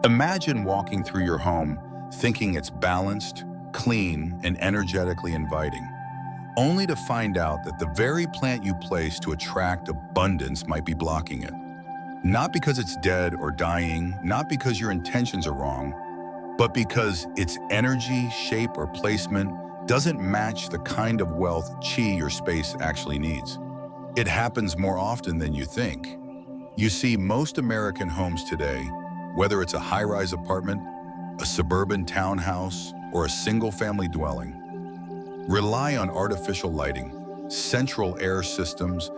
Imagine walking through your home thinking it's balanced, clean, and energetically inviting, only to find out that the very plant you placed to attract abundance might be blocking it. Not because it's dead or dying, not because your intentions are wrong, but because its energy, shape, or placement doesn't match the kind of wealth, chi, your space actually needs. It happens more often than you think. You see, most American homes today, whether it's a high-rise apartment, a suburban townhouse, or a single-family dwelling, rely on artificial lighting, central air systems,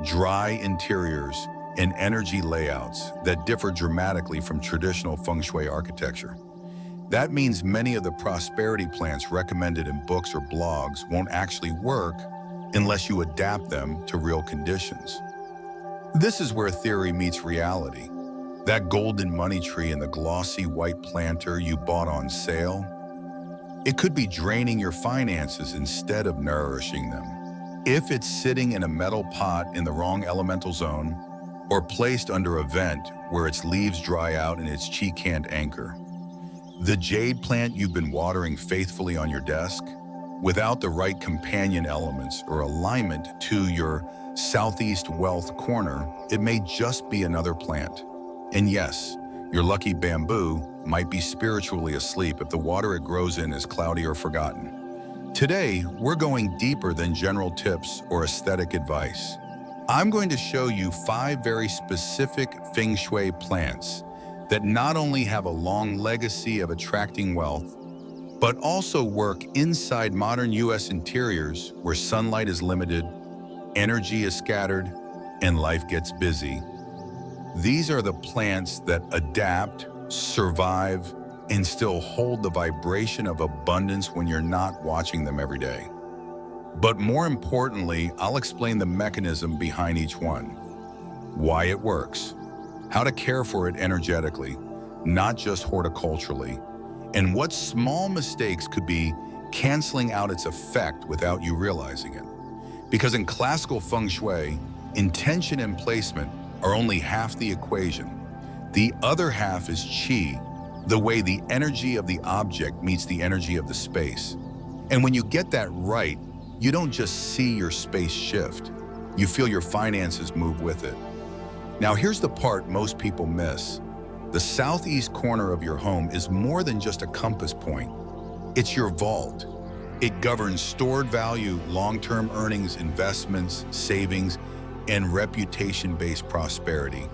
dry interiors, and energy layouts that differ dramatically from traditional Feng Shui architecture. That means many of the prosperity plants recommended in books or blogs won't actually work unless you adapt them to real conditions. This is where theory meets reality. That golden money tree and the glossy white planter you bought on sale, it could be draining your finances instead of nourishing them. If it's sitting in a metal pot in the wrong elemental zone, or placed under a vent where its leaves dry out and its chi can't anchor. The jade plant you've been watering faithfully on your desk, without the right companion elements or alignment to your southeast wealth corner, it may just be another plant. And yes, your lucky bamboo might be spiritually asleep if the water it grows in is cloudy or forgotten. Today, we're going deeper than general tips or aesthetic advice. I'm going to show you 5 very specific Feng Shui plants that not only have a long legacy of attracting wealth, but also work inside modern U.S. interiors where sunlight is limited, energy is scattered, and life gets busy. These are the plants that adapt, survive, and still hold the vibration of abundance when you're not watching them every day. But more importantly, I'll explain the mechanism behind each one, why it works, how to care for it energetically, not just horticulturally, and what small mistakes could be canceling out its effect without you realizing it. Because in classical Feng Shui, intention and placement are only half the equation. The other half is qi, the way the energy of the object meets the energy of the space. And when you get that right, you don't just see your space shift, you feel your finances move with it. Now here's the part most people miss. The southeast corner of your home is more than just a compass point. It's your vault. It governs stored value, long-term earnings, investments, savings, and reputation-based prosperity.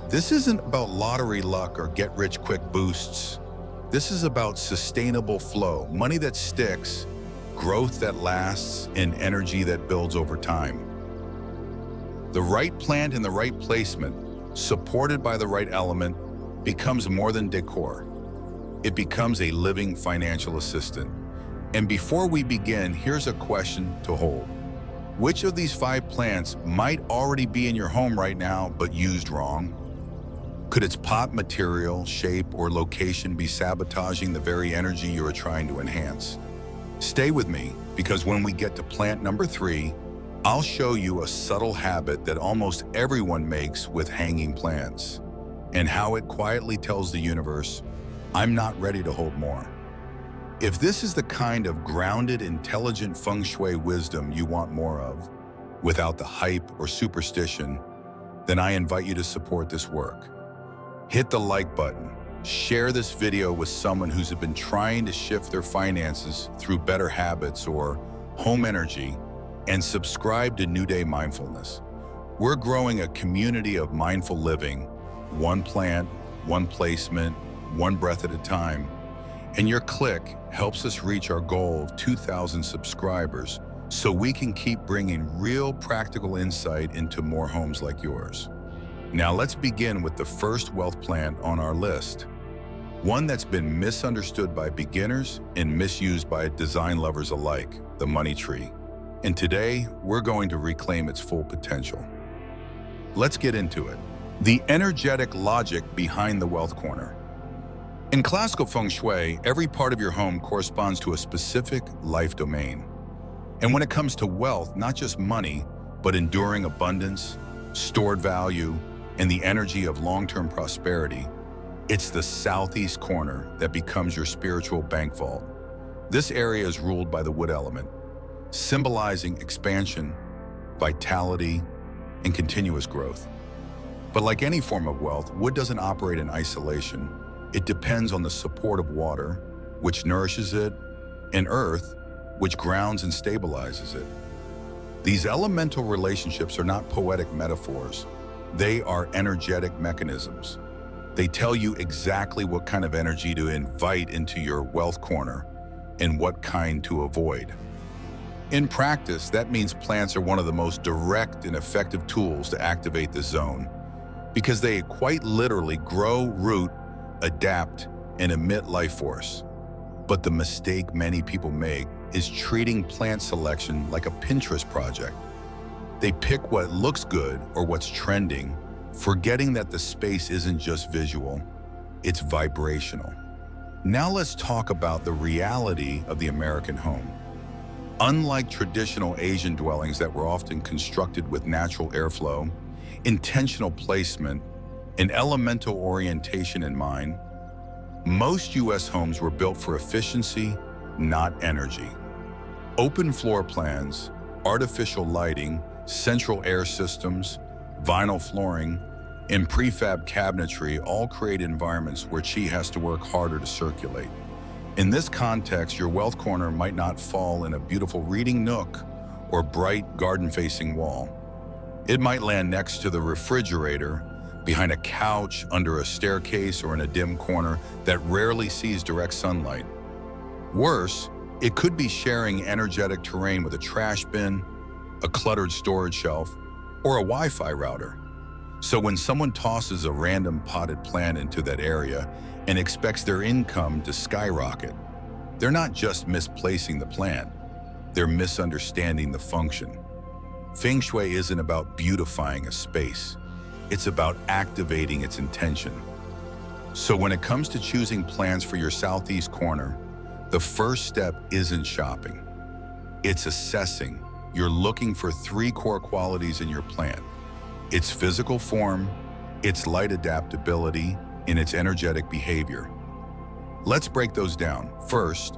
This isn't about lottery luck or get-rich-quick boosts. This is about sustainable flow, money that sticks, growth that lasts, and energy that builds over time. The right plant in the right placement, supported by the right element, becomes more than decor. It becomes a living financial assistant. And before we begin, here's a question to hold. Which of these 5 plants might already be in your home right now, but used wrong? Could its pot material, shape, or location be sabotaging the very energy you are trying to enhance? Stay with me, because when we get to plant number 3, I'll show you a subtle habit that almost everyone makes with hanging plants, and how it quietly tells the universe, I'm not ready to hold more. If this is the kind of grounded, intelligent Feng Shui wisdom you want more of, without the hype or superstition, then I invite you to support this work. Hit the like button, share this video with someone who's been trying to shift their finances through better habits or home energy, and subscribe to New Day Mindfulness. We're growing a community of mindful living, one plant, one placement, one breath at a time. And your click helps us reach our goal of 2,000 subscribers so we can keep bringing real practical insight into more homes like yours. Now let's begin with the first wealth plant on our list. One that's been misunderstood by beginners and misused by design lovers alike, the money tree. And today, we're going to reclaim its full potential. Let's get into it. The energetic logic behind the wealth corner. In classical Feng Shui, every part of your home corresponds to a specific life domain. And when it comes to wealth, not just money, but enduring abundance, stored value, and the energy of long-term prosperity, It's the southeast corner that becomes your spiritual bank vault. This area is ruled by the wood element, symbolizing expansion, vitality, and continuous growth. But like any form of wealth, wood doesn't operate in isolation. It depends on the support of water, which nourishes it, and earth, which grounds and stabilizes it. These elemental relationships are not poetic metaphors. They are energetic mechanisms. They tell you exactly what kind of energy to invite into your wealth corner and what kind to avoid. In practice, that means plants are one of the most direct and effective tools to activate the zone because they quite literally grow, root, adapt, and emit life force. But the mistake many people make is treating plant selection like a Pinterest project. They pick what looks good or what's trending, forgetting that the space isn't just visual, it's vibrational. Now let's talk about the reality of the American home. Unlike traditional Asian dwellings that were often constructed with natural airflow, intentional placement, and elemental orientation in mind, most U.S. homes were built for efficiency, not energy. Open floor plans, artificial lighting, central air systems, vinyl flooring, and prefab cabinetry all create environments where chi has to work harder to circulate. In this context, your wealth corner might not fall in a beautiful reading nook or bright garden-facing wall. It might land next to the refrigerator, behind a couch, under a staircase, or in a dim corner that rarely sees direct sunlight. Worse, it could be sharing energetic terrain with a trash bin, a cluttered storage shelf, or a Wi-Fi router. So when someone tosses a random potted plant into that area and expects their income to skyrocket, they're not just misplacing the plant, they're misunderstanding the function. Feng Shui isn't about beautifying a space. It's about activating its intention. So when it comes to choosing plants for your southeast corner, the first step isn't shopping. It's assessing. You're looking for 3 core qualities in your plant: its physical form, its light adaptability, and its energetic behavior. Let's break those down. First,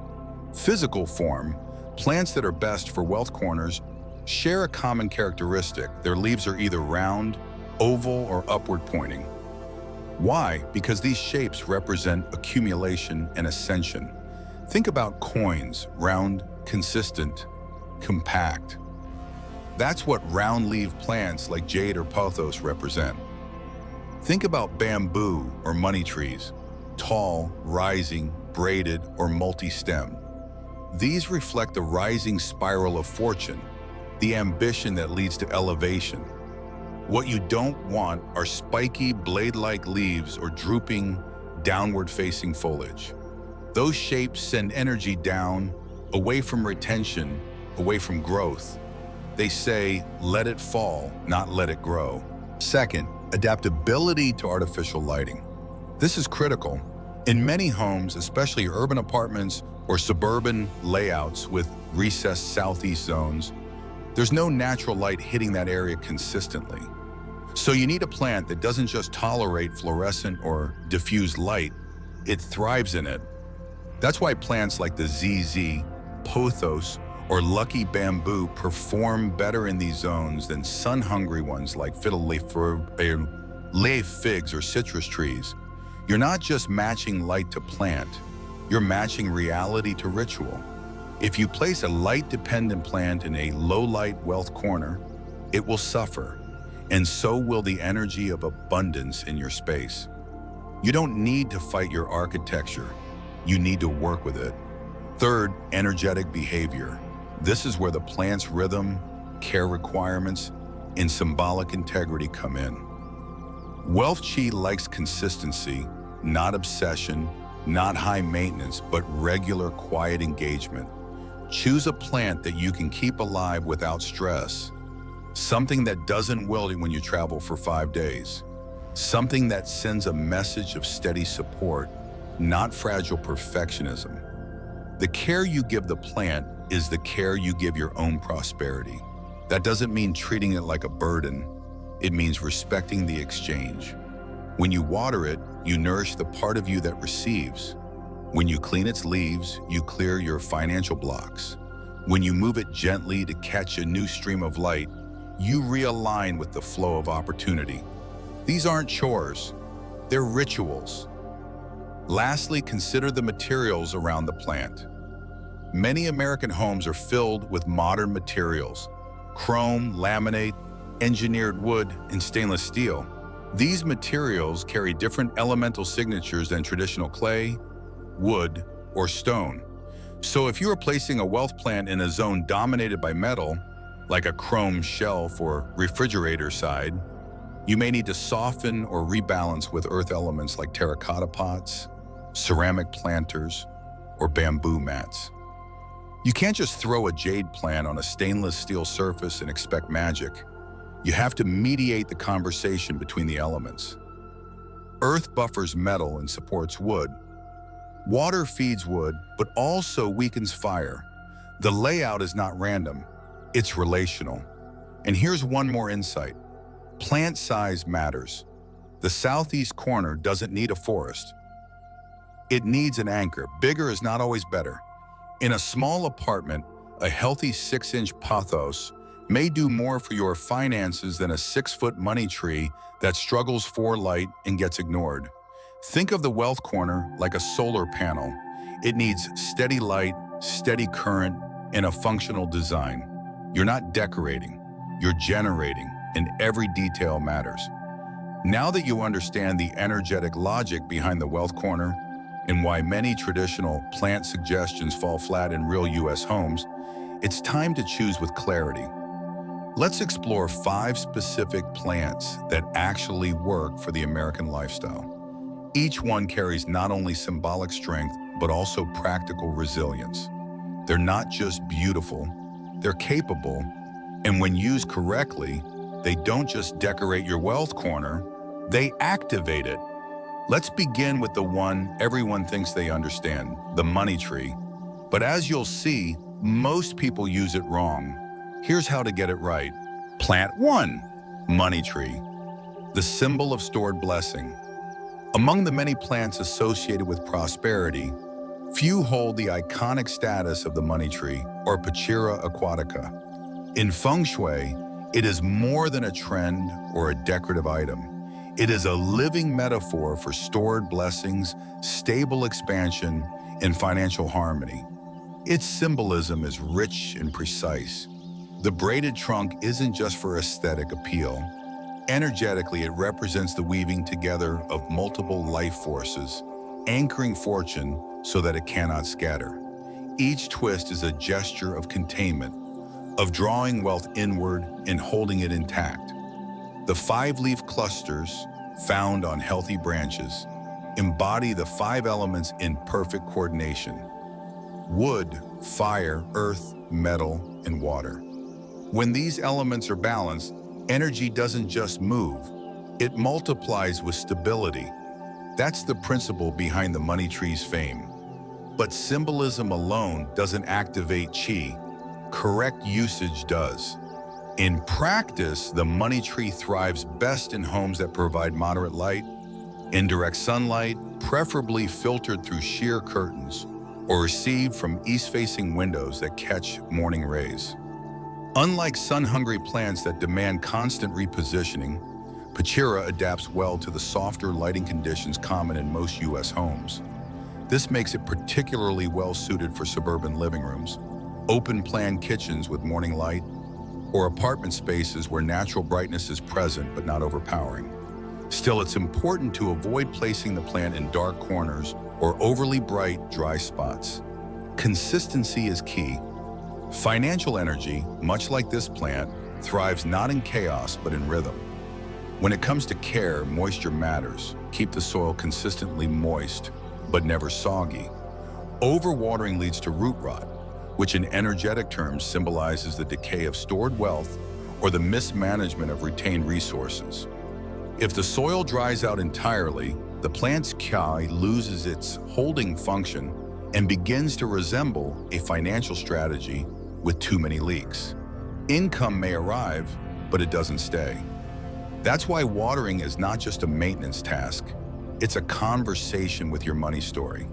physical form. Plants that are best for wealth corners share a common characteristic. Their leaves are either round, oval, or upward pointing. Why? Because these shapes represent accumulation and ascension. Think about coins: round, consistent, compact. That's what round-leaved plants like Jade or Pothos represent. Think about bamboo or money trees: tall, rising, braided, or multi-stemmed. These reflect the rising spiral of fortune, the ambition that leads to elevation. What you don't want are spiky, blade-like leaves or drooping, downward-facing foliage. Those shapes send energy down, away from retention, away from growth. They say, let it fall, not let it grow. Second, adaptability to artificial lighting. This is critical. In many homes, especially urban apartments or suburban layouts with recessed southeast zones, there's no natural light hitting that area consistently. So you need a plant that doesn't just tolerate fluorescent or diffuse light, it thrives in it. That's why plants like the ZZ, Pothos, or lucky bamboo perform better in these zones than sun-hungry ones like fiddle-leaf figs or citrus trees. You're not just matching light to plant, you're matching reality to ritual. If you place a light-dependent plant in a low-light wealth corner, it will suffer, and so will the energy of abundance in your space. You don't need to fight your architecture, you need to work with it. Third, energetic behavior. This is where the plant's rhythm, care requirements, and symbolic integrity come in. Wealth Chi likes consistency, not obsession, not high maintenance, but regular, quiet engagement. Choose a plant that you can keep alive without stress. Something that doesn't wilt when you travel for 5 days. Something that sends a message of steady support, not fragile perfectionism. The care you give the plant is the care you give your own prosperity. That doesn't mean treating it like a burden. It means respecting the exchange. When you water it, you nourish the part of you that receives. When you clean its leaves, you clear your financial blocks. When you move it gently to catch a new stream of light, you realign with the flow of opportunity. These aren't chores, they're rituals. Lastly, consider the materials around the plant. Many American homes are filled with modern materials: chrome, laminate, engineered wood, and stainless steel. These materials carry different elemental signatures than traditional clay, wood, or stone. So if you are placing a wealth plant in a zone dominated by metal, like a chrome shelf or refrigerator side, you may need to soften or rebalance with earth elements like terracotta pots, ceramic planters, or bamboo mats. You can't just throw a jade plant on a stainless steel surface and expect magic. You have to mediate the conversation between the elements. Earth buffers metal and supports wood. Water feeds wood, but also weakens fire. The layout is not random, it's relational. And here's one more insight. Plant size matters. The southeast corner doesn't need a forest. It needs an anchor. Bigger is not always better. In a small apartment, a healthy 6-inch pothos may do more for your finances than a 6-foot money tree that struggles for light and gets ignored. Think of the wealth corner like a solar panel. It needs steady light, steady current, and a functional design. You're not decorating, you're generating, and every detail matters. Now that you understand the energetic logic behind the wealth corner and why many traditional plant suggestions fall flat in real US homes, it's time to choose with clarity. Let's explore 5 specific plants that actually work for the American lifestyle. Each one carries not only symbolic strength, but also practical resilience. They're not just beautiful, they're capable, and when used correctly, they don't just decorate your wealth corner, they activate it. Let's begin with the one everyone thinks they understand, the money tree. But as you'll see, most people use it wrong. Here's how to get it right. Plant 1, money tree, the symbol of stored blessing. Among the many plants associated with prosperity, few hold the iconic status of the money tree or Pachira aquatica. In Feng Shui, it is more than a trend or a decorative item. It is a living metaphor for stored blessings, stable expansion, and financial harmony. Its symbolism is rich and precise. The braided trunk isn't just for aesthetic appeal. Energetically, it represents the weaving together of multiple life forces, anchoring fortune so that it cannot scatter. Each twist is a gesture of containment, of drawing wealth inward and holding it intact. The 5-leaf clusters, found on healthy branches, embody the 5 elements in perfect coordination: wood, fire, earth, metal, and water. When these elements are balanced, energy doesn't just move, it multiplies with stability. That's the principle behind the money tree's fame. But symbolism alone doesn't activate qi. Correct usage does. In practice, the money tree thrives best in homes that provide moderate light, indirect sunlight, preferably filtered through sheer curtains, or received from east-facing windows that catch morning rays. Unlike sun-hungry plants that demand constant repositioning, Pachira adapts well to the softer lighting conditions common in most U.S. homes. This makes it particularly well-suited for suburban living rooms, open-plan kitchens with morning light, or apartment spaces where natural brightness is present but not overpowering. Still, it's important to avoid placing the plant in dark corners or overly bright, dry spots. Consistency is key. Financial energy, much like this plant, thrives not in chaos but in rhythm. When it comes to care, moisture matters. Keep the soil consistently moist, but never soggy. Overwatering leads to root rot, which in energetic terms symbolizes the decay of stored wealth or the mismanagement of retained resources. If the soil dries out entirely, the plant's qi loses its holding function and begins to resemble a financial strategy with too many leaks. Income may arrive, but it doesn't stay. That's why watering is not just a maintenance task. It's a conversation with your money story.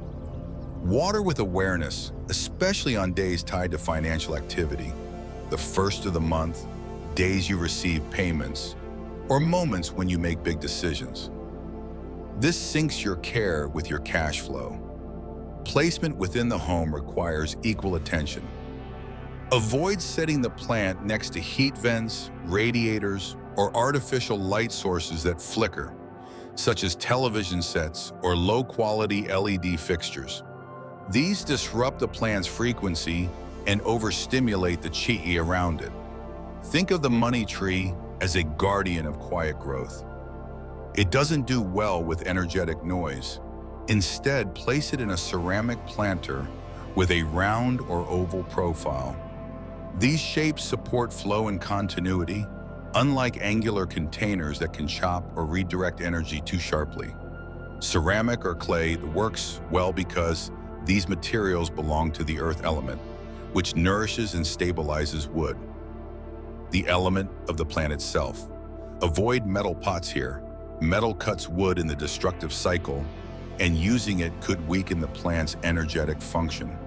Water with awareness, especially on days tied to financial activity, the first of the month, days you receive payments, or moments when you make big decisions. This syncs your care with your cash flow. Placement within the home requires equal attention. Avoid setting the plant next to heat vents, radiators, or artificial light sources that flicker, such as television sets or low-quality LED fixtures. These disrupt the plant's frequency and overstimulate the chi around it. Think of the money tree as a guardian of quiet growth. It doesn't do well with energetic noise. Instead, place it in a ceramic planter with a round or oval profile. These shapes support flow and continuity, unlike angular containers that can chop or redirect energy too sharply. Ceramic or clay works well because these materials belong to the earth element, which nourishes and stabilizes wood, the element of the plant itself. Avoid metal pots here. Metal cuts wood in the destructive cycle, and using it could weaken the plant's energetic function,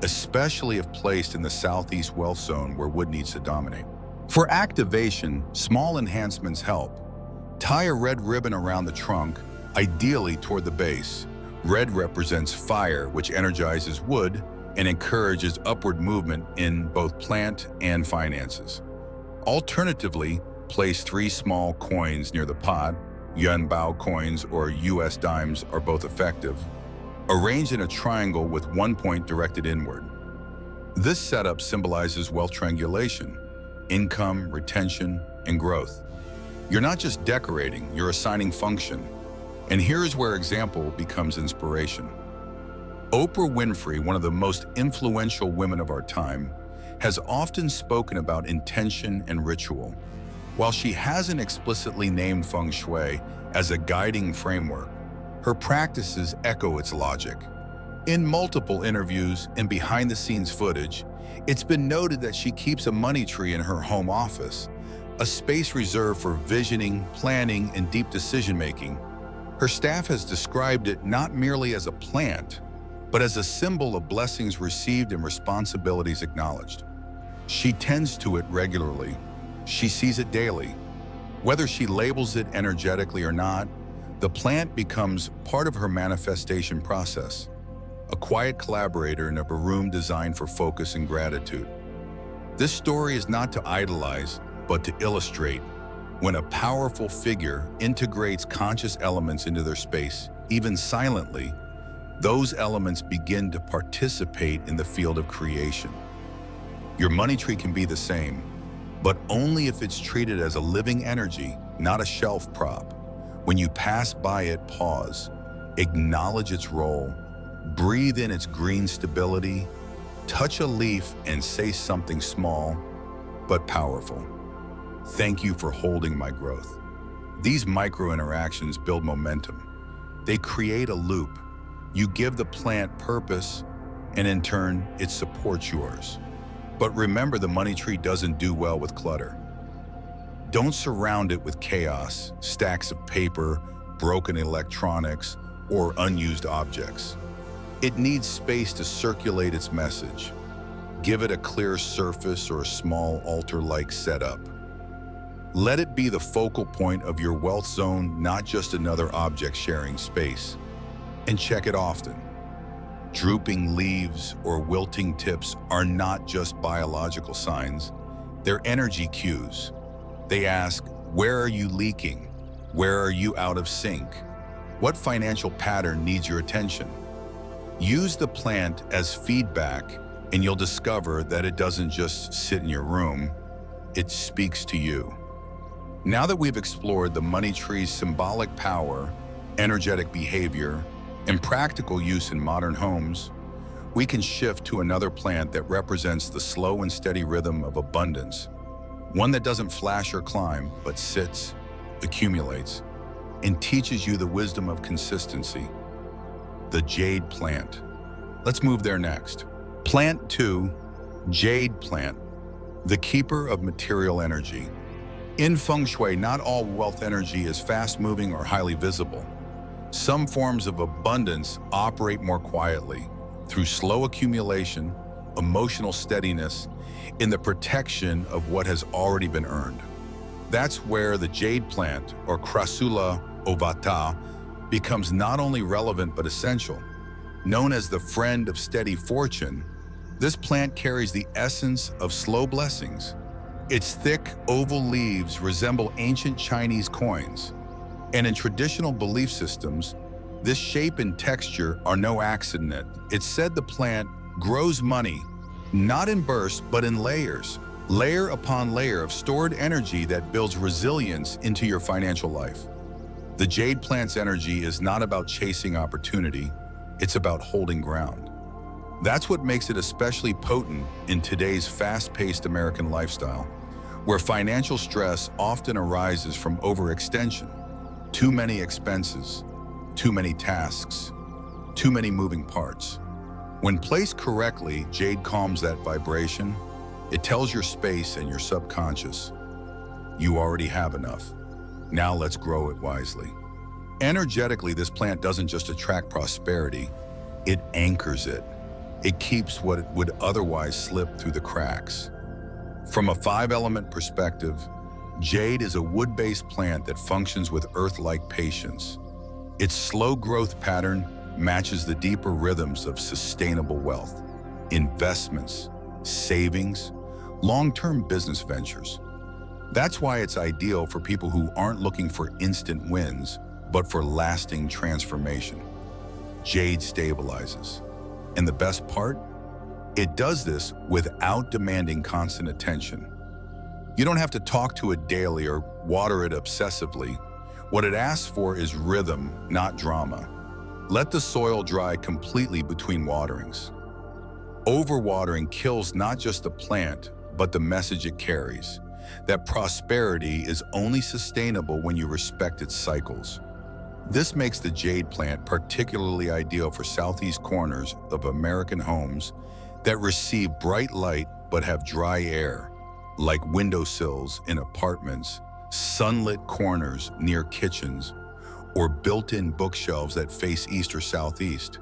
especially if placed in the southeast wealth zone where wood needs to dominate. For activation, small enhancements help. Tie a red ribbon around the trunk, ideally toward the base. Red represents fire, which energizes wood and encourages upward movement in both plant and finances. Alternatively, place 3 small coins near the pot. Yuan Bao coins or US dimes are both effective. Arranged in a triangle with one point directed inward. This setup symbolizes wealth triangulation, income, retention, and growth. You're not just decorating, you're assigning function. And here's where example becomes inspiration. Oprah Winfrey, one of the most influential women of our time, has often spoken about intention and ritual. While she hasn't explicitly named Feng Shui as a guiding framework, her practices echo its logic. In multiple interviews and behind-the-scenes footage, it's been noted that she keeps a money tree in her home office, a space reserved for visioning, planning, and deep decision-making. Her staff has described it not merely as a plant, but as a symbol of blessings received and responsibilities acknowledged. She tends to it regularly. She sees it daily. Whether she labels it energetically or not, the plant becomes part of her manifestation process, a quiet collaborator in a room designed for focus and gratitude. This story is not to idolize, but to illustrate. When a powerful figure integrates conscious elements into their space, even silently, those elements begin to participate in the field of creation. Your money tree can be the same, but only if it's treated as a living energy, not a shelf prop. When you pass by it, pause, acknowledge its role, breathe in its green stability, touch a leaf and say something small but powerful. Thank you for holding my growth. These micro interactions build momentum. They create a loop. You give the plant purpose, and in turn, it supports yours. But remember, the money tree doesn't do well with clutter. Don't surround it with chaos, stacks of paper, broken electronics, or unused objects. It needs space to circulate its message. Give it a clear surface or a small altar-like setup. Let it be the focal point of your wealth zone, not just another object sharing space. And check it often. Drooping leaves or wilting tips are not just biological signs, they're energy cues. They ask, where are you leaking? Where are you out of sync? What financial pattern needs your attention? Use the plant as feedback, and you'll discover that it doesn't just sit in your room, it speaks to you. Now that we've explored the money tree's symbolic power, energetic behavior, and practical use in modern homes, we can shift to another plant that represents the slow and steady rhythm of abundance. One that doesn't flash or climb, but sits, accumulates, and teaches you the wisdom of consistency. The Jade plant. Let's move there next. Plant 2, Jade plant, the keeper of material energy. In Feng Shui, not all wealth energy is fast-moving or highly visible. Some forms of abundance operate more quietly, through slow accumulation, emotional steadiness, in the protection of what has already been earned. That's where the jade plant, or Crassula ovata, becomes not only relevant but essential. Known as the friend of steady fortune, this plant carries the essence of slow blessings. Its thick, oval leaves resemble ancient Chinese coins, and in traditional belief systems, this shape and texture are no accident. It's said the plant grows money, not in bursts, but in layers, layer upon layer of stored energy that builds resilience into your financial life. The jade plant's energy is not about chasing opportunity, it's about holding ground. That's what makes it especially potent in today's fast-paced American lifestyle, where financial stress often arises from overextension, too many expenses, too many tasks, too many moving parts. When placed correctly, jade calms that vibration. It tells your space and your subconscious, you already have enough. Now let's grow it wisely. Energetically, this plant doesn't just attract prosperity, it anchors it. It keeps what would otherwise slip through the cracks. From a 5-element perspective, jade is a wood-based plant that functions with earth-like patience. Its slow growth pattern matches the deeper rhythms of sustainable wealth, investments, savings, long-term business ventures. That's why it's ideal for people who aren't looking for instant wins, but for lasting transformation. Jade stabilizes. And the best part? It does this without demanding constant attention. You don't have to talk to it daily or water it obsessively. What it asks for is rhythm, not drama. Let the soil dry completely between waterings. Overwatering kills not just the plant, but the message it carries, that prosperity is only sustainable when you respect its cycles. This makes the jade plant particularly ideal for southeast corners of American homes that receive bright light but have dry air, like windowsills in apartments, sunlit corners near kitchens, or built-in bookshelves that face east or southeast.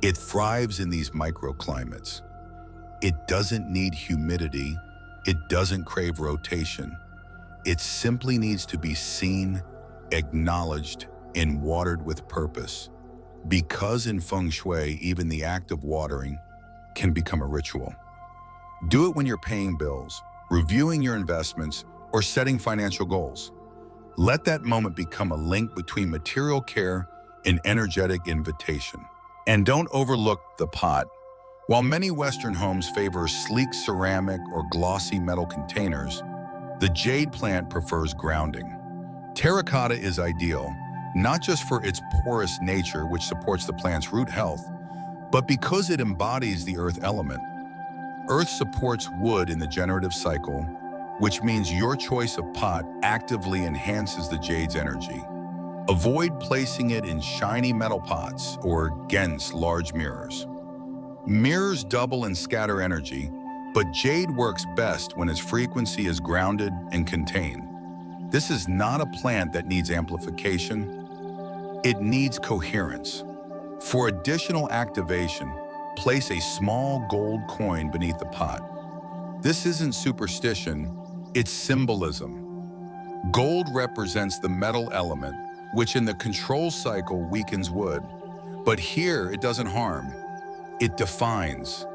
It thrives in these microclimates. It doesn't need humidity. It doesn't crave rotation. It simply needs to be seen, acknowledged, and watered with purpose. Because in Feng Shui, even the act of watering can become a ritual. Do it when you're paying bills, reviewing your investments, or setting financial goals. Let that moment become a link between material care and energetic invitation. And don't overlook the pot. While many Western homes favor sleek ceramic or glossy metal containers, the jade plant prefers grounding. Terracotta is ideal, not just for its porous nature, which supports the plant's root health, but because it embodies the earth element. Earth supports wood in the generative cycle, which means your choice of pot actively enhances the jade's energy. Avoid placing it in shiny metal pots or against large mirrors. Mirrors double and scatter energy, but jade works best when its frequency is grounded and contained. This is not a plant that needs amplification. It needs coherence. For additional activation, place a small gold coin beneath the pot. This isn't superstition, it's symbolism. Gold represents the metal element, which in the control cycle weakens wood. But here it doesn't harm, it defines.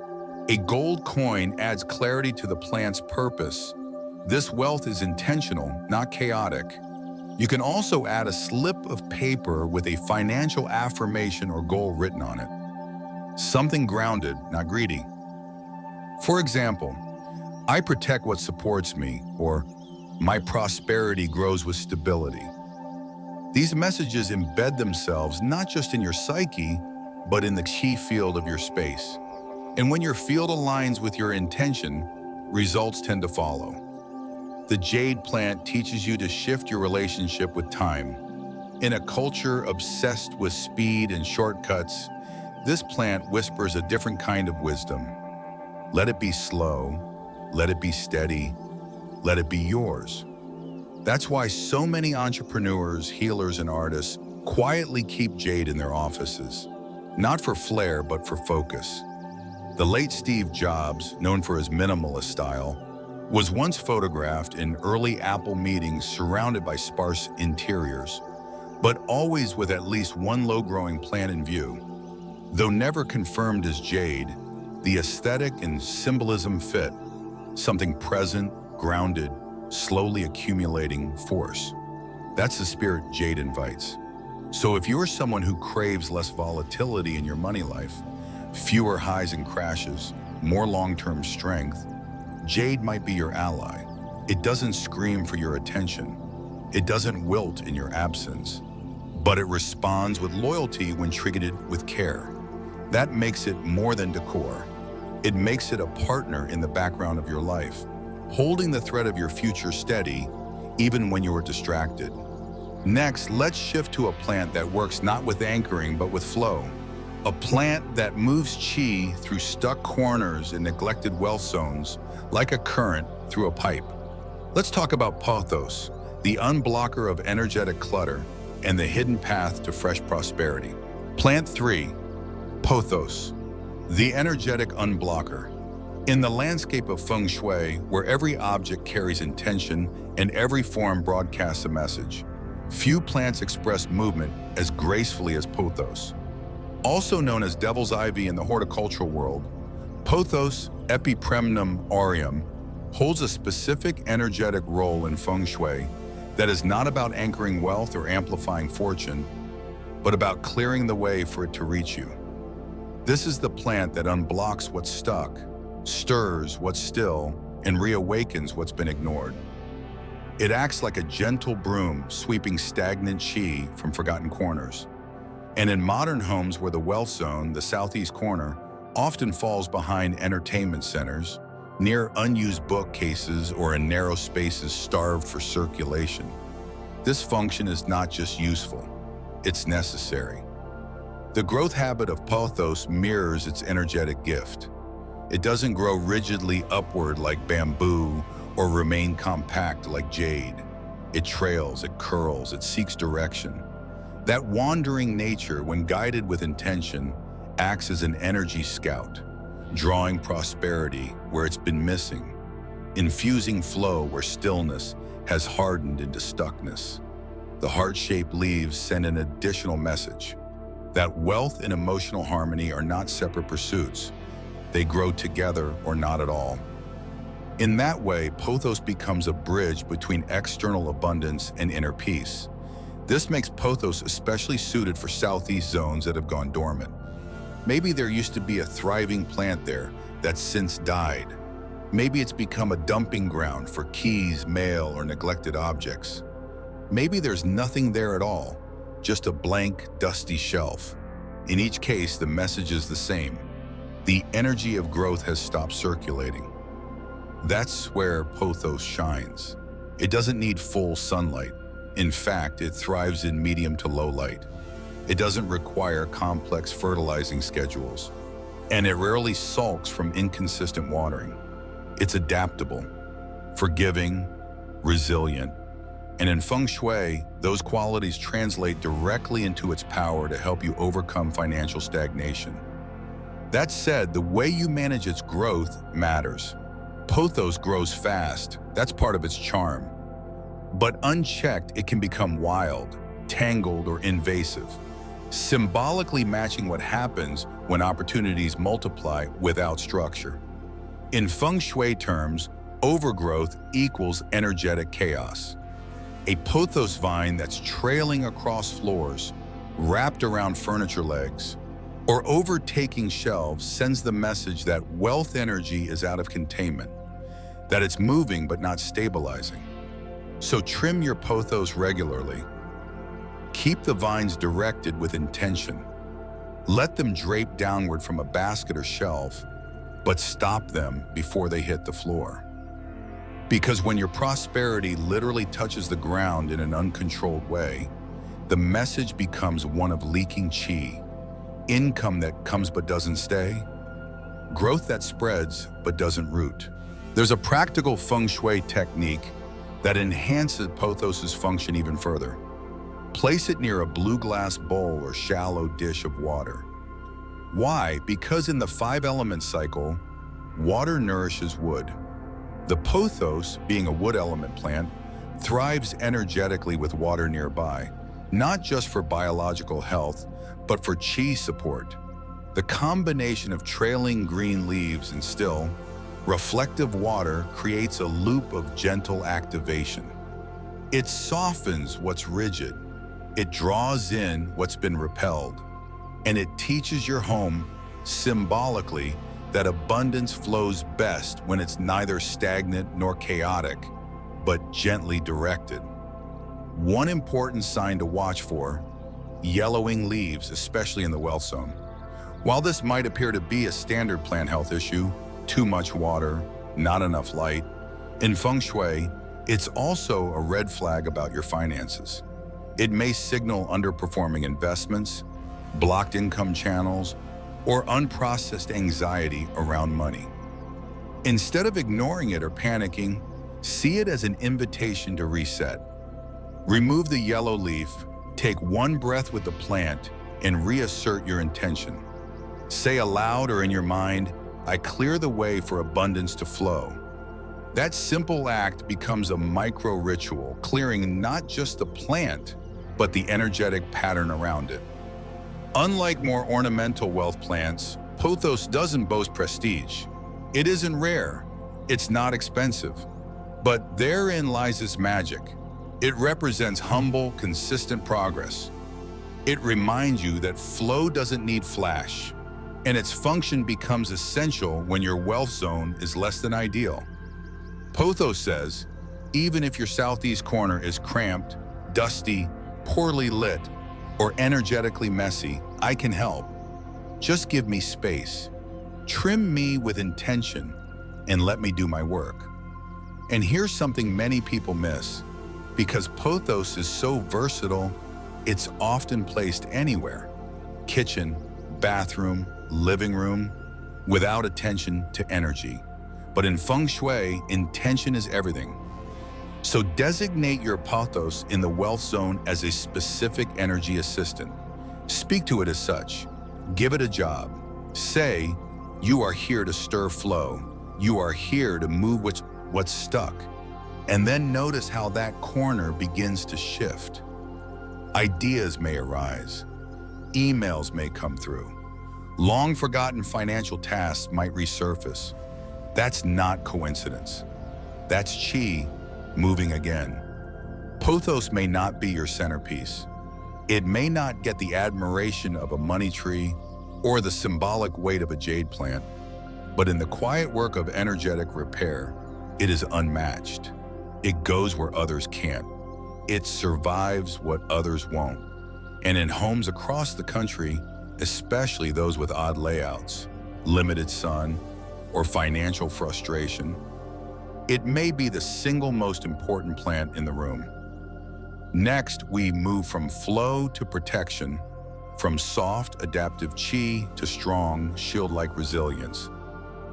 A gold coin adds clarity to the plant's purpose. This wealth is intentional, not chaotic. You can also add a slip of paper with a financial affirmation or goal written on it. Something grounded, not greedy. For example, I protect what supports me, or my prosperity grows with stability. These messages embed themselves not just in your psyche, but in the key field of your space. And when your field aligns with your intention, results tend to follow. The jade plant teaches you to shift your relationship with time. In a culture obsessed with speed and shortcuts, this plant whispers a different kind of wisdom. Let it be slow, let it be steady, let it be yours. That's why so many entrepreneurs, healers, and artists quietly keep jade in their offices, not for flair, but for focus. The late Steve Jobs, known for his minimalist style, was once photographed in early Apple meetings surrounded by sparse interiors, but always with at least one low-growing plant in view. Though never confirmed as jade, the aesthetic and symbolism fit, something present, grounded, slowly accumulating force. That's the spirit jade invites. So if you're someone who craves less volatility in your money life, fewer highs and crashes, more long-term strength, jade might be your ally. It doesn't scream for your attention. It doesn't wilt in your absence, but it responds with loyalty when treated with care. That makes it more than decor. It makes it a partner in the background of your life, holding the thread of your future steady, even when you're distracted. Next, let's shift to a plant that works not with anchoring, but with flow. A plant that moves chi through stuck corners and neglected wealth zones, like a current through a pipe. Let's talk about Pothos, the unblocker of energetic clutter and the hidden path to fresh prosperity. Plant 3, Pothos, the energetic unblocker. In the landscape of Feng Shui, where every object carries intention and every form broadcasts a message, few plants express movement as gracefully as Pothos. Also known as devil's ivy in the horticultural world, Pothos epipremnum aureum holds a specific energetic role in Feng Shui that is not about anchoring wealth or amplifying fortune, but about clearing the way for it to reach you. This is the plant that unblocks what's stuck, stirs what's still, and reawakens what's been ignored. It acts like a gentle broom sweeping stagnant chi from forgotten corners. And in modern homes where the wealth zone, the southeast corner, often falls behind entertainment centers, near unused bookcases or in narrow spaces starved for circulation, this function is not just useful, it's necessary. The growth habit of Pothos mirrors its energetic gift. It doesn't grow rigidly upward like bamboo or remain compact like jade. It trails, it curls, it seeks direction. That wandering nature, when guided with intention, acts as an energy scout, drawing prosperity where it's been missing, infusing flow where stillness has hardened into stuckness. The heart-shaped leaves send an additional message that wealth and emotional harmony are not separate pursuits. They grow together or not at all. In that way, Pothos becomes a bridge between external abundance and inner peace. This makes Pothos especially suited for southeast zones that have gone dormant. Maybe there used to be a thriving plant there that's since died. Maybe it's become a dumping ground for keys, mail, or neglected objects. Maybe there's nothing there at all, just a blank, dusty shelf. In each case, the message is the same. The energy of growth has stopped circulating. That's where Pothos shines. It doesn't need full sunlight. In fact, it thrives in medium to low light. It doesn't require complex fertilizing schedules, and it rarely sulks from inconsistent watering. It's adaptable, forgiving, resilient, and in Feng Shui, those qualities translate directly into its power to help you overcome financial stagnation. That said, the way you manage its growth matters. Pothos grows fast, that's part of its charm. But unchecked, it can become wild, tangled, or invasive, symbolically matching what happens when opportunities multiply without structure. In Feng Shui terms, overgrowth equals energetic chaos. A pothos vine that's trailing across floors, wrapped around furniture legs, or overtaking shelves sends the message that wealth energy is out of containment, that it's moving but not stabilizing. So trim your pothos regularly. Keep the vines directed with intention. Let them drape downward from a basket or shelf, but stop them before they hit the floor. Because when your prosperity literally touches the ground in an uncontrolled way, the message becomes one of leaking chi, income that comes but doesn't stay, growth that spreads but doesn't root. There's a practical Feng Shui technique that enhances Pothos's function even further. Place it near a blue glass bowl or shallow dish of water. Why? Because in the five-element cycle, water nourishes wood. The pothos, being a wood element plant, thrives energetically with water nearby, not just for biological health, but for chi support. The combination of trailing green leaves and still, reflective water creates a loop of gentle activation. It softens what's rigid, it draws in what's been repelled, and it teaches your home, symbolically, that abundance flows best when it's neither stagnant nor chaotic, but gently directed. One important sign to watch for: yellowing leaves, especially in the wealth zone. While this might appear to be a standard plant health issue, too much water, not enough light, in Feng Shui, it's also a red flag about your finances. It may signal underperforming investments, blocked income channels, or unprocessed anxiety around money. Instead of ignoring it or panicking, see it as an invitation to reset. Remove the yellow leaf, take one breath with the plant, and reassert your intention. Say aloud or in your mind, "I clear the way for abundance to flow." That simple act becomes a micro-ritual, clearing not just the plant, but the energetic pattern around it. Unlike more ornamental wealth plants, Pothos doesn't boast prestige. It isn't rare. It's not expensive. But therein lies its magic. It represents humble, consistent progress. It reminds you that flow doesn't need flash, and its function becomes essential when your wealth zone is less than ideal. Pothos says, even if your southeast corner is cramped, dusty, poorly lit, or energetically messy, I can help. Just give me space. Trim me with intention and let me do my work. And here's something many people miss. Because Pothos is so versatile, it's often placed anywhere: kitchen, bathroom, living room, without attention to energy. But in Feng Shui, intention is everything. So designate your Pothos in the wealth zone as a specific energy assistant. Speak to it as such. Give it a job. Say, "You are here to stir flow. You are here to move what's stuck." And then notice how that corner begins to shift. Ideas may arise. Emails may come through. Long-forgotten financial tasks might resurface. That's not coincidence. That's chi moving again. Pothos may not be your centerpiece. It may not get the admiration of a money tree or the symbolic weight of a jade plant, but in the quiet work of energetic repair, it is unmatched. It goes where others can't. It survives what others won't. And in homes across the country, especially those with odd layouts, limited sun, or financial frustration, it may be the single most important plant in the room. Next, we move from flow to protection, from soft, adaptive chi to strong, shield-like resilience.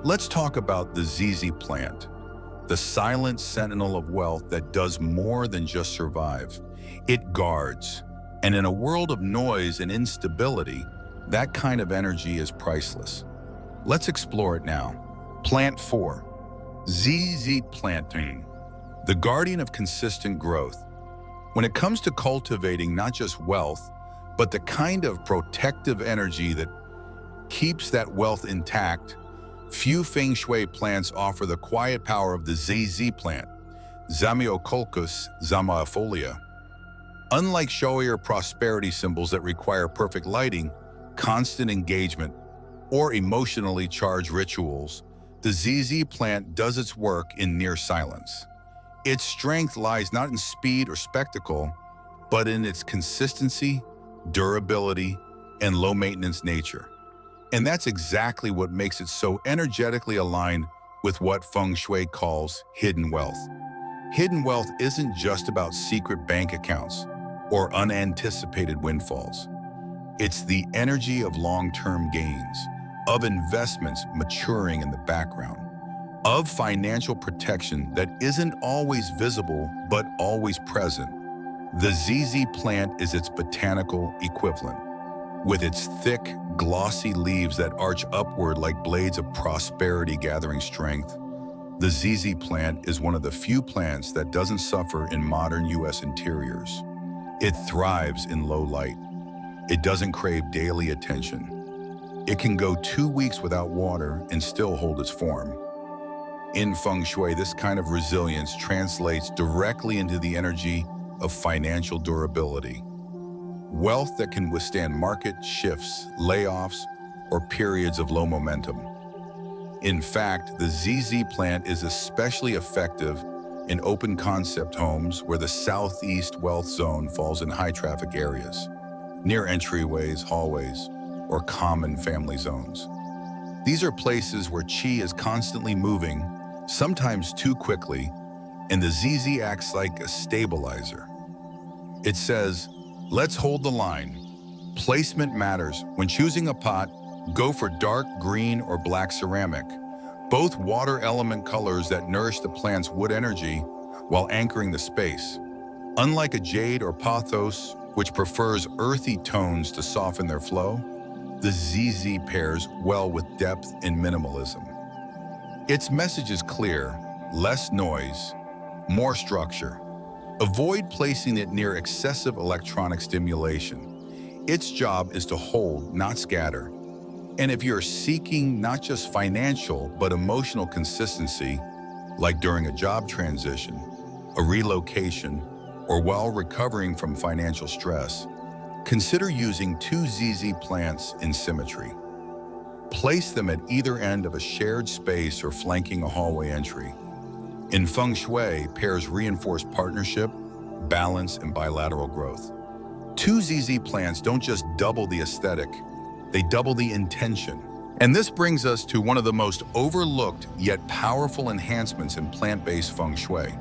Let's talk about the ZZ plant, the silent sentinel of wealth that does more than just survive. It guards, and in a world of noise and instability, that kind of energy is priceless. Let's explore it now. Plant 4. ZZ planting, the guardian of consistent growth. When it comes to cultivating not just wealth, but the kind of protective energy that keeps that wealth intact, few Feng Shui plants offer the quiet power of the ZZ plant, Zamioculcas zamaifolia. Unlike showier prosperity symbols that require perfect lighting, constant engagement, or emotionally charged rituals, the ZZ plant does its work in near silence. Its strength lies not in speed or spectacle, but in its consistency, durability, and low-maintenance nature. And that's exactly what makes it so energetically aligned with what Feng Shui calls hidden wealth. Hidden wealth isn't just about secret bank accounts or unanticipated windfalls. It's the energy of long-term gains, of investments maturing in the background, of financial protection that isn't always visible but always present. The ZZ plant is its botanical equivalent. With its thick, glossy leaves that arch upward like blades of prosperity gathering strength, the ZZ plant is one of the few plants that doesn't suffer in modern U.S. interiors. It thrives in low light. It doesn't crave daily attention. It can go 2 weeks without water and still hold its form. In Feng Shui, this kind of resilience translates directly into the energy of financial durability. Wealth that can withstand market shifts, layoffs, or periods of low momentum. In fact, the ZZ plant is especially effective in open concept homes where the southeast wealth zone falls in high traffic areas, near entryways, hallways, or common family zones. These are places where qi is constantly moving, sometimes too quickly, and the ZZ acts like a stabilizer. It says, let's hold the line. Placement matters. When choosing a pot, go for dark green or black ceramic, both water element colors that nourish the plant's wood energy while anchoring the space. Unlike a Jade or Pothos, which prefers earthy tones to soften their flow, the ZZ pairs well with depth and minimalism. Its message is clear: less noise, more structure. Avoid placing it near excessive electronic stimulation. Its job is to hold, not scatter. And if you're seeking not just financial, but emotional consistency, like during a job transition, a relocation, or while recovering from financial stress, consider using 2 ZZ plants in symmetry. Place them at either end of a shared space or flanking a hallway entry. In Feng Shui, pairs reinforce partnership, balance, and bilateral growth. 2 ZZ plants don't just double the aesthetic, they double the intention. And this brings us to one of the most overlooked yet powerful enhancements in plant-based Feng Shui: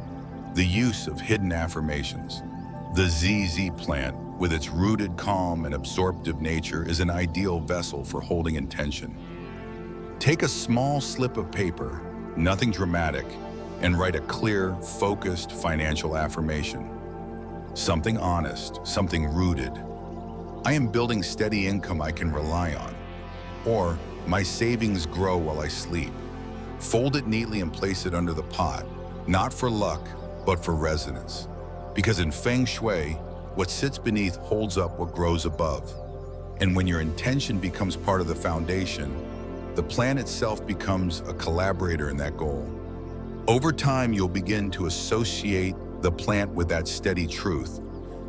the use of hidden affirmations. The ZZ plant, with its rooted calm and absorptive nature, is an ideal vessel for holding intention. Take a small slip of paper, nothing dramatic, and write a clear, focused financial affirmation. Something honest, something rooted. I am building steady income I can rely on. Or, my savings grow while I sleep. Fold it neatly and place it under the pot, not for luck, but for resonance. Because in Feng Shui, what sits beneath holds up what grows above. And when your intention becomes part of the foundation, the plan itself becomes a collaborator in that goal. Over time, you'll begin to associate the plant with that steady truth,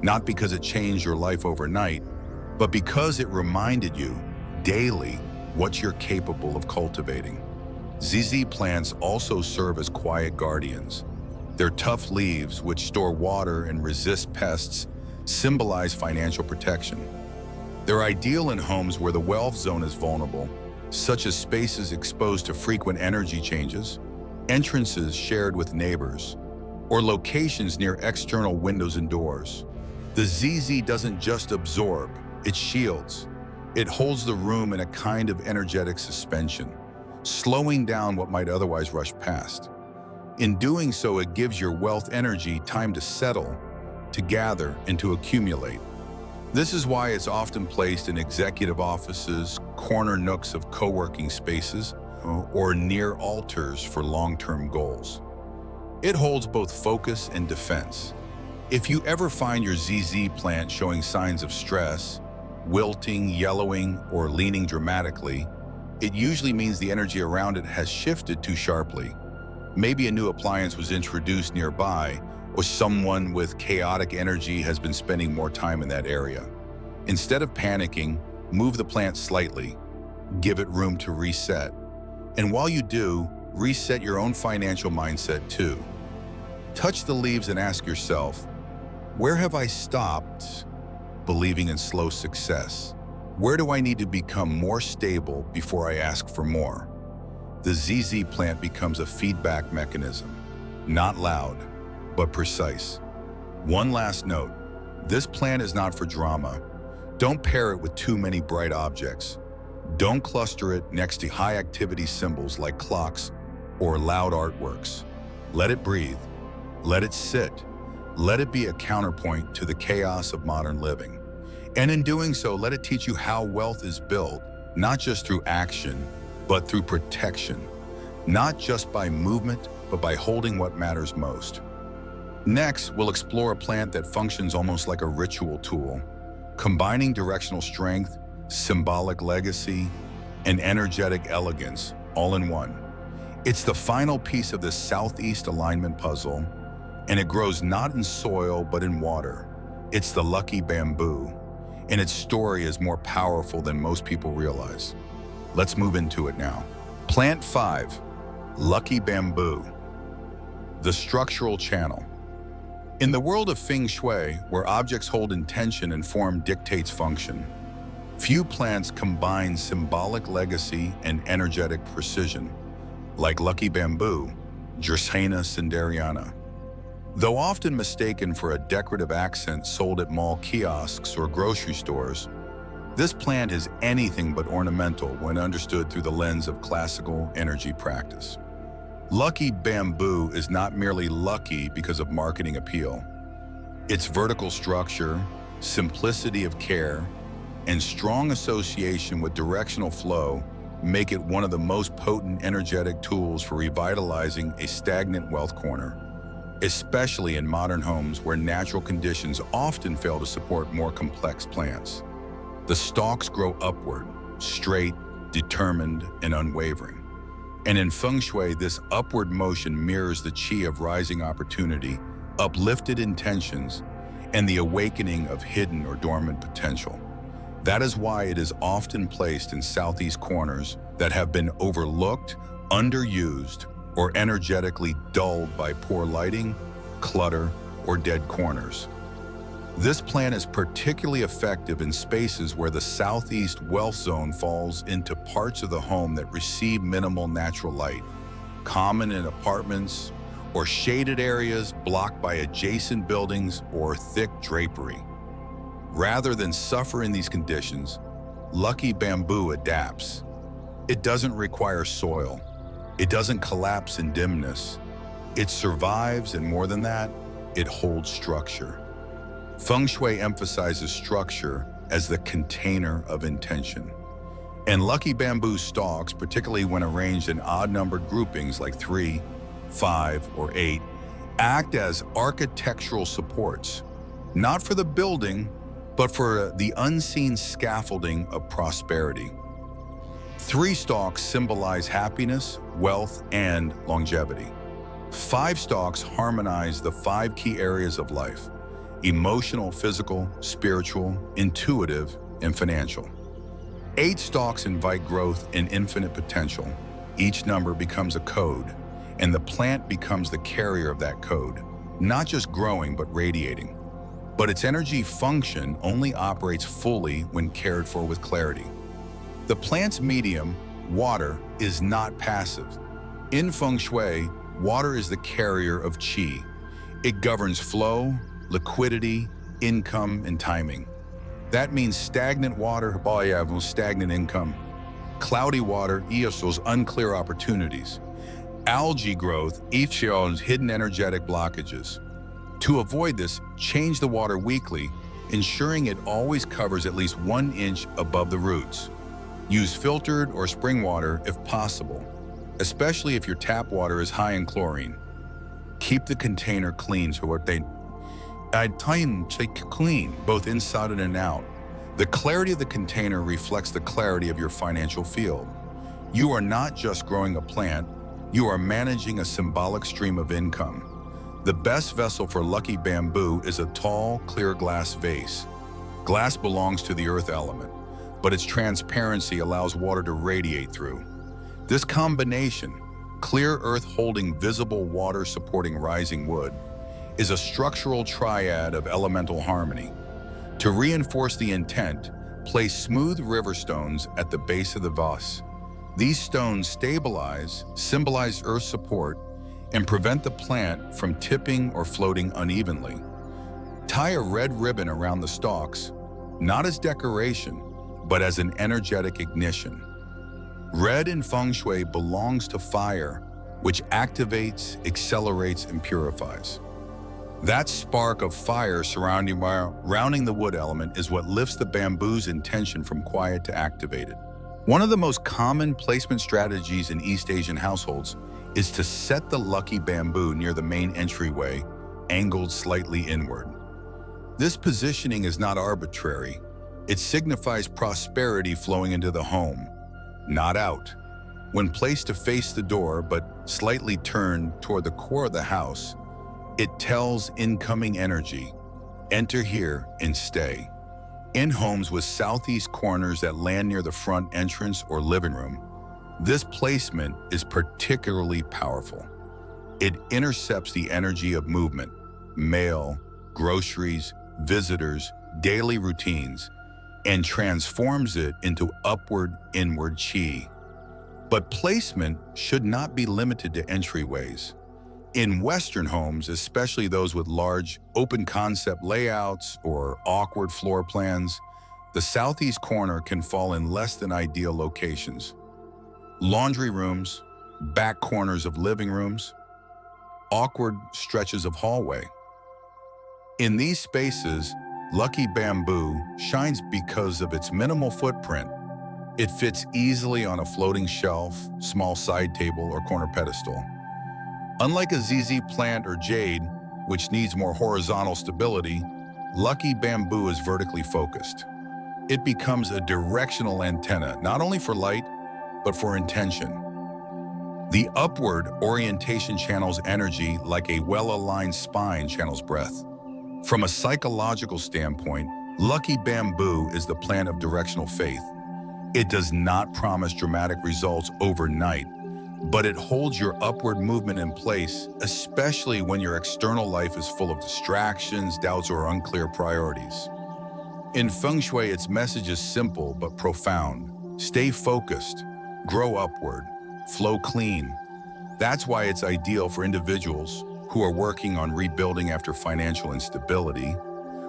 not because it changed your life overnight, but because it reminded you daily what you're capable of cultivating. ZZ plants also serve as quiet guardians. Their tough leaves, which store water and resist pests, symbolize financial protection. They're ideal in homes where the wealth zone is vulnerable, such as spaces exposed to frequent energy changes, entrances shared with neighbors, or locations near external windows and doors. The ZZ doesn't just absorb, it shields. It holds the room in a kind of energetic suspension, slowing down what might otherwise rush past. In doing so, it gives your wealth energy time to settle, to gather, and to accumulate. This is why it's often placed in executive offices, corner nooks of co-working spaces, or near altars for long-term goals. It holds both focus and defense. If you ever find your ZZ plant showing signs of stress, wilting, yellowing, or leaning dramatically, it usually means the energy around it has shifted too sharply. Maybe a new appliance was introduced nearby, or someone with chaotic energy has been spending more time in that area. Instead of panicking, move the plant slightly. Give it room to reset. And while you do, reset your own financial mindset too. Touch the leaves and ask yourself, where have I stopped believing in slow success? Where do I need to become more stable before I ask for more? The ZZ plant becomes a feedback mechanism, not loud, but precise. One last note, this plant is not for drama. Don't pair it with too many bright objects. Don't cluster it next to high-activity symbols like clocks or loud artworks. Let it breathe. Let it sit. Let it be a counterpoint to the chaos of modern living. And in doing so, let it teach you how wealth is built, not just through action, but through protection. Not just by movement, but by holding what matters most. Next, we'll explore a plant that functions almost like a ritual tool, combining directional strength, symbolic legacy, and energetic elegance all in one. It's the final piece of this southeast alignment puzzle, and it grows not in soil but in water. It's the lucky bamboo, and its story is more powerful than most people realize. Let's move into it now. Plant 5, lucky bamboo, the structural channel. In the world of Feng Shui, where objects hold intention and form dictates function, few plants combine symbolic legacy and energetic precision, like lucky bamboo, Dracena cinderiana. Though often mistaken for a decorative accent sold at mall kiosks or grocery stores, this plant is anything but ornamental when understood through the lens of classical energy practice. Lucky bamboo is not merely lucky because of marketing appeal. Its vertical structure, simplicity of care, and strong association with directional flow make it one of the most potent energetic tools for revitalizing a stagnant wealth corner, especially in modern homes where natural conditions often fail to support more complex plants. The stalks grow upward, straight, determined, and unwavering. And in Feng Shui, this upward motion mirrors the qi of rising opportunity, uplifted intentions, and the awakening of hidden or dormant potential. That is why it is often placed in southeast corners that have been overlooked, underused, or energetically dulled by poor lighting, clutter, or dead corners. This plant is particularly effective in spaces where the southeast wealth zone falls into parts of the home that receive minimal natural light, common in apartments, or shaded areas blocked by adjacent buildings or thick drapery. Rather than suffer in these conditions, lucky bamboo adapts. It doesn't require soil. It doesn't collapse in dimness. It survives, and more than that, it holds structure. Feng Shui emphasizes structure as the container of intention. And lucky bamboo stalks, particularly when arranged in odd-numbered groupings like 3, 5, or 8, act as architectural supports, not for the building, but for the unseen scaffolding of prosperity. 3 stalks symbolize happiness, wealth, and longevity. 5 stalks harmonize the 5 key areas of life: emotional, physical, spiritual, intuitive, and financial. 8 stalks invite growth and infinite potential. Each number becomes a code, and the plant becomes the carrier of that code, not just growing but radiating. But its energy function only operates fully when cared for with clarity. The plant's medium, water, is not passive. In Feng Shui, water is the carrier of qi. It governs flow, liquidity, income, and timing. That means stagnant water, stagnant income. Cloudy water equals unclear opportunities. Algae growth equals hidden energetic blockages. To avoid this, change the water weekly, ensuring it always covers at least 1 inch above the roots. Use filtered or spring water if possible, especially if your tap water is high in chlorine. Keep the container clean clean, both inside and out. The clarity of the container reflects the clarity of your financial field. You are not just growing a plant, you are managing a symbolic stream of income. The best vessel for lucky bamboo is a tall, clear glass vase. Glass belongs to the earth element, but its transparency allows water to radiate through. This combination, clear earth holding visible water supporting rising wood, is a structural triad of elemental harmony. To reinforce the intent, place smooth river stones at the base of the vase. These stones symbolize earth support, and prevent the plant from tipping or floating unevenly. Tie a red ribbon around the stalks, not as decoration, but as an energetic ignition. Red in Feng Shui belongs to fire, which activates, accelerates, and purifies. That spark of fire surrounding the wood element is what lifts the bamboo's intention from quiet to activated. One of the most common placement strategies in East Asian households is to set the lucky bamboo near the main entryway, angled slightly inward. This positioning is not arbitrary. It signifies prosperity flowing into the home, not out. When placed to face the door but slightly turned toward the core of the house, it tells incoming energy, enter here and stay. In homes with southeast corners that land near the front entrance or living room, this placement is particularly powerful. It intercepts the energy of movement, mail, groceries, visitors, daily routines, and transforms it into upward, inward chi. But placement should not be limited to entryways. In Western homes, especially those with large, open-concept layouts or awkward floor plans, the southeast corner can fall in less than ideal locations. Laundry rooms, back corners of living rooms, awkward stretches of hallway. In these spaces, lucky bamboo shines because of its minimal footprint. It fits easily on a floating shelf, small side table, or corner pedestal. Unlike a ZZ plant or jade, which needs more horizontal stability, lucky bamboo is vertically focused. It becomes a directional antenna, not only for light, but for intention. The upward orientation channels energy like a well-aligned spine channels breath. From a psychological standpoint, lucky bamboo is the plant of directional faith. It does not promise dramatic results overnight, but it holds your upward movement in place, especially when your external life is full of distractions, doubts, or unclear priorities. In Feng Shui, its message is simple but profound. Stay focused, grow upward, flow clean. That's why it's ideal for individuals who are working on rebuilding after financial instability,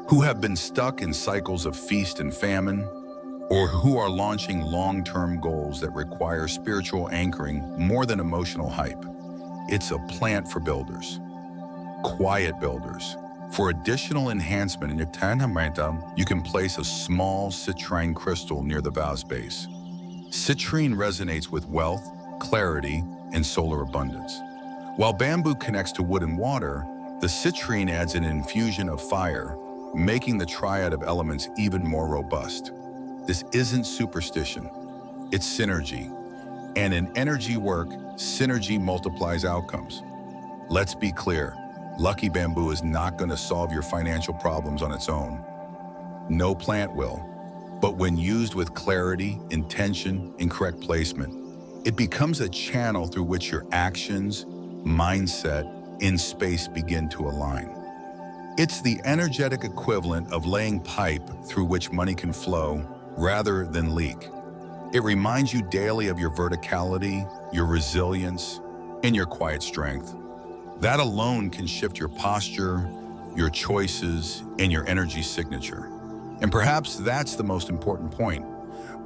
who have been stuck in cycles of feast and famine, or who are launching long-term goals that require spiritual anchoring more than emotional hype. It's a plant for builders, quiet builders. For additional enhancement in your Tanhamrita, you can place a small citrine crystal near the vase base. Citrine resonates with wealth, clarity, and solar abundance. While bamboo connects to wood and water, the citrine adds an infusion of fire, making the triad of elements even more robust. This isn't superstition, it's synergy. And in energy work, synergy multiplies outcomes. Let's be clear, lucky bamboo is not going to solve your financial problems on its own. No plant will. But when used with clarity, intention, and correct placement, it becomes a channel through which your actions, mindset, and space begin to align. It's the energetic equivalent of laying pipe through which money can flow rather than leak. It reminds you daily of your verticality, your resilience, and your quiet strength. That alone can shift your posture, your choices, and your energy signature. And perhaps that's the most important point.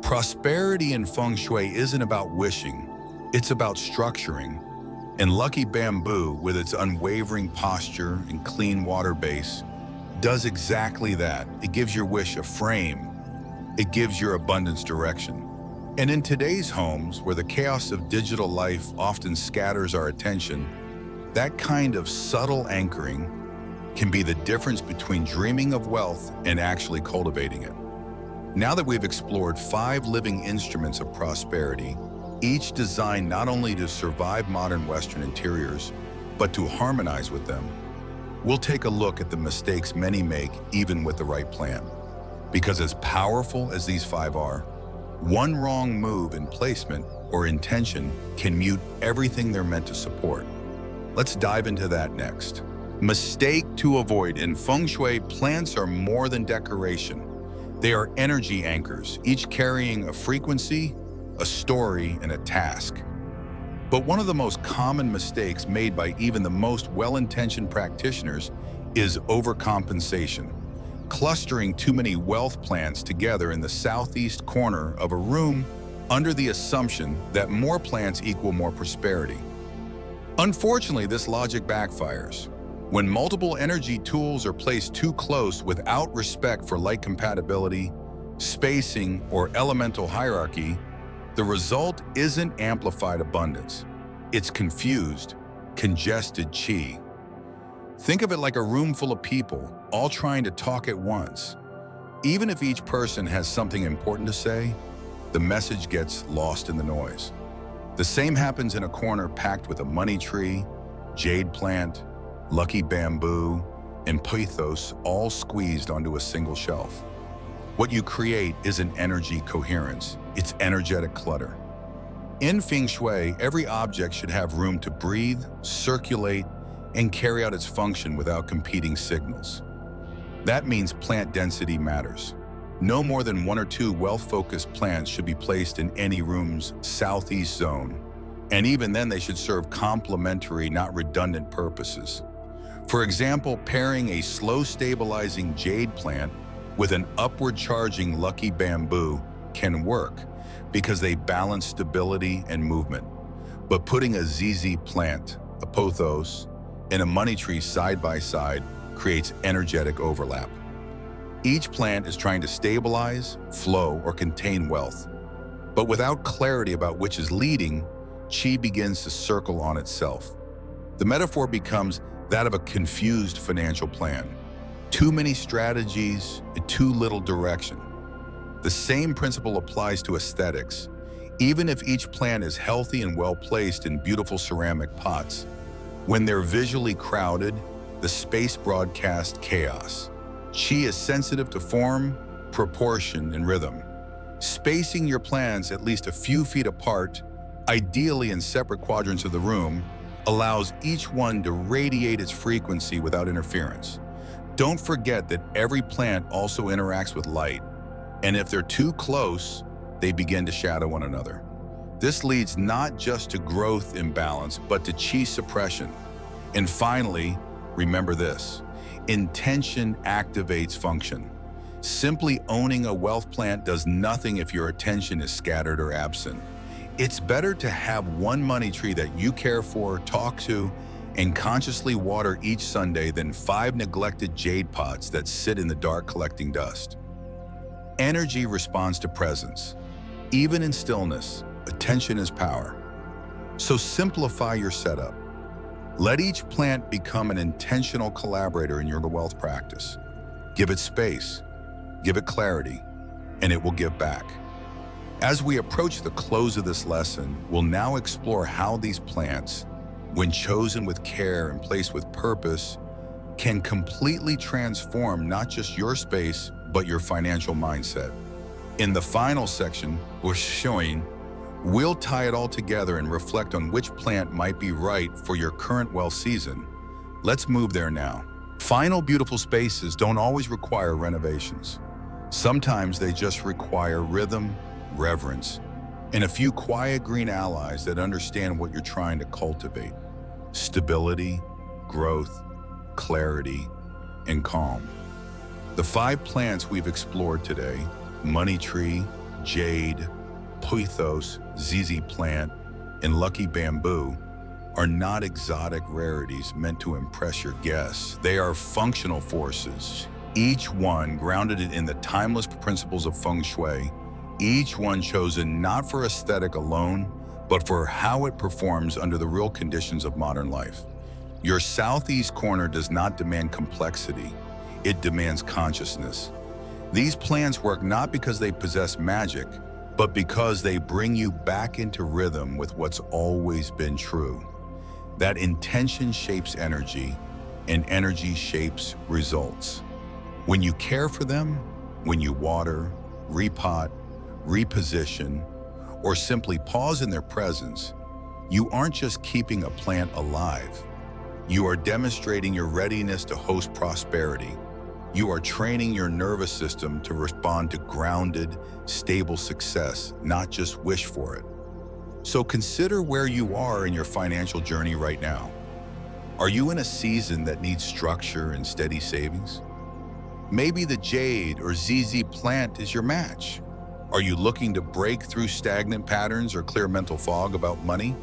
Prosperity in Feng Shui isn't about wishing, it's about structuring. And lucky bamboo, with its unwavering posture and clean water base, does exactly that. It gives your wish a frame. It gives your abundance direction. And in today's homes, where the chaos of digital life often scatters our attention, that kind of subtle anchoring can be the difference between dreaming of wealth and actually cultivating it. Now that we've explored 5 living instruments of prosperity, each designed not only to survive modern Western interiors, but to harmonize with them, we'll take a look at the mistakes many make even with the right plan. Because as powerful as these 5 are, one wrong move in placement or intention can mute everything they're meant to support. Let's dive into that next. Mistake to avoid. In Feng Shui, plants are more than decoration. They are energy anchors, each carrying a frequency, a story, and a task. But one of the most common mistakes made by even the most well-intentioned practitioners is overcompensation. Clustering too many wealth plants together in the southeast corner of a room under the assumption that more plants equal more prosperity. Unfortunately, this logic backfires. When multiple energy tools are placed too close without respect for light compatibility, spacing, or elemental hierarchy, the result isn't amplified abundance. It's confused, congested chi. Think of it like a room full of people, all trying to talk at once. Even if each person has something important to say, the message gets lost in the noise. The same happens in a corner packed with a money tree, jade plant, lucky bamboo, and pothos all squeezed onto a single shelf. What you create isn't energy coherence, it's energetic clutter. In Feng Shui, every object should have room to breathe, circulate, and carry out its function without competing signals. That means plant density matters. No more than 1 or 2 well-focused plants should be placed in any room's southeast zone, and even then they should serve complementary, not redundant purposes. For example, pairing a slow-stabilizing jade plant with an upward-charging lucky bamboo can work because they balance stability and movement. But putting a ZZ plant, a pothos, and a money tree side by side creates energetic overlap. Each plant is trying to stabilize, flow, or contain wealth. But without clarity about which is leading, chi begins to circle on itself. The metaphor becomes that of a confused financial plan. Too many strategies and too little direction. The same principle applies to aesthetics. Even if each plant is healthy and well placed in beautiful ceramic pots, when they're visually crowded, the space broadcasts chaos. Chi is sensitive to form, proportion, and rhythm. Spacing your plants at least a few feet apart, ideally in separate quadrants of the room, allows each one to radiate its frequency without interference. Don't forget that every plant also interacts with light, and if they're too close, they begin to shadow one another. This leads not just to growth imbalance, but to chi suppression. And finally, remember this: intention activates function. Simply owning a wealth plant does nothing if your attention is scattered or absent. It's better to have one money tree that you care for, talk to, and consciously water each Sunday than 5 neglected jade pots that sit in the dark collecting dust. Energy responds to presence. Even in stillness, attention is power. So simplify your setup. Let each plant become an intentional collaborator in your wealth practice. Give it space, give it clarity, and it will give back. As we approach the close of this lesson, we'll now explore how these plants, when chosen with care and placed with purpose, can completely transform not just your space, but your financial mindset. In the final section, we'll tie it all together and reflect on which plant might be right for your current wealth season. Let's move there now. Final beautiful spaces don't always require renovations. Sometimes they just require rhythm, reverence, and a few quiet green allies that understand what you're trying to cultivate: stability, growth, clarity, and calm. The 5 plants we've explored today: money tree, jade, pothos, ZZ plant, and lucky bamboo, are not exotic rarities meant to impress your guests. They are functional forces, each one grounded in the timeless principles of Feng Shui, each one chosen not for aesthetic alone, but for how it performs under the real conditions of modern life. Your southeast corner does not demand complexity, it demands consciousness. These plants work not because they possess magic, but because they bring you back into rhythm with what's always been true. That intention shapes energy, and energy shapes results. When you care for them, when you water, repot, reposition, or simply pause in their presence, you aren't just keeping a plant alive. You are demonstrating your readiness to host prosperity. You are training your nervous system to respond to grounded, stable success, not just wish for it. So consider where you are in your financial journey right now. Are you in a season that needs structure and steady savings? Maybe the jade or ZZ plant is your match. Are you looking to break through stagnant patterns or clear mental fog about money?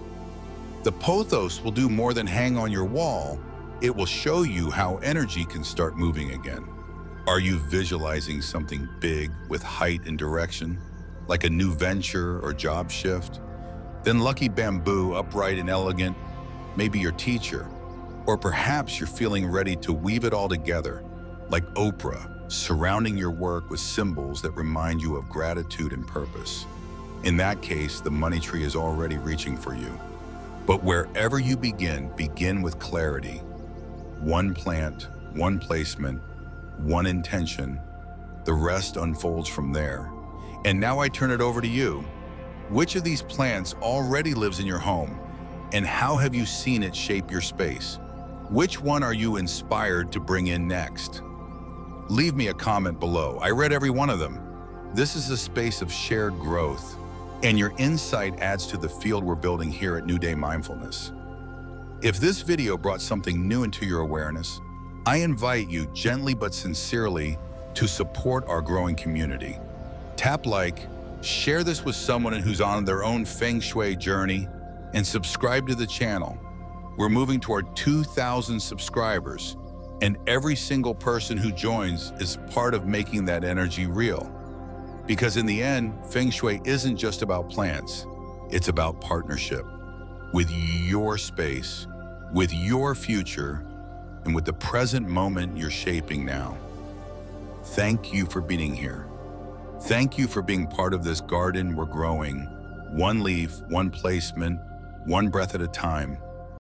The pothos will do more than hang on your wall. It will show you how energy can start moving again. Are you visualizing something big with height and direction, like a new venture or job shift? Then lucky bamboo, upright and elegant, maybe your teacher. Or perhaps you're feeling ready to weave it all together, like Oprah, surrounding your work with symbols that remind you of gratitude and purpose. In that case, the money tree is already reaching for you. But wherever you begin with clarity. One plant, one placement, one intention. The rest unfolds from there. And now I turn it over to you. Which of these plants already lives in your home? And how have you seen it shape your space? Which one are you inspired to bring in next? Leave me a comment below. I read every one of them. This is a space of shared growth, and your insight adds to the field we're building here at New Day Mindfulness. If this video brought something new into your awareness, I invite you gently but sincerely to support our growing community. Tap like, share this with someone who's on their own Feng Shui journey, and subscribe to the channel. We're moving toward 2,000 subscribers, and every single person who joins is part of making that energy real. Because in the end, Feng Shui isn't just about plants, it's about partnership with your space, with your future, and with the present moment you're shaping now. Thank you for being here. Thank you for being part of this garden we're growing, one leaf, one placement, one breath at a time.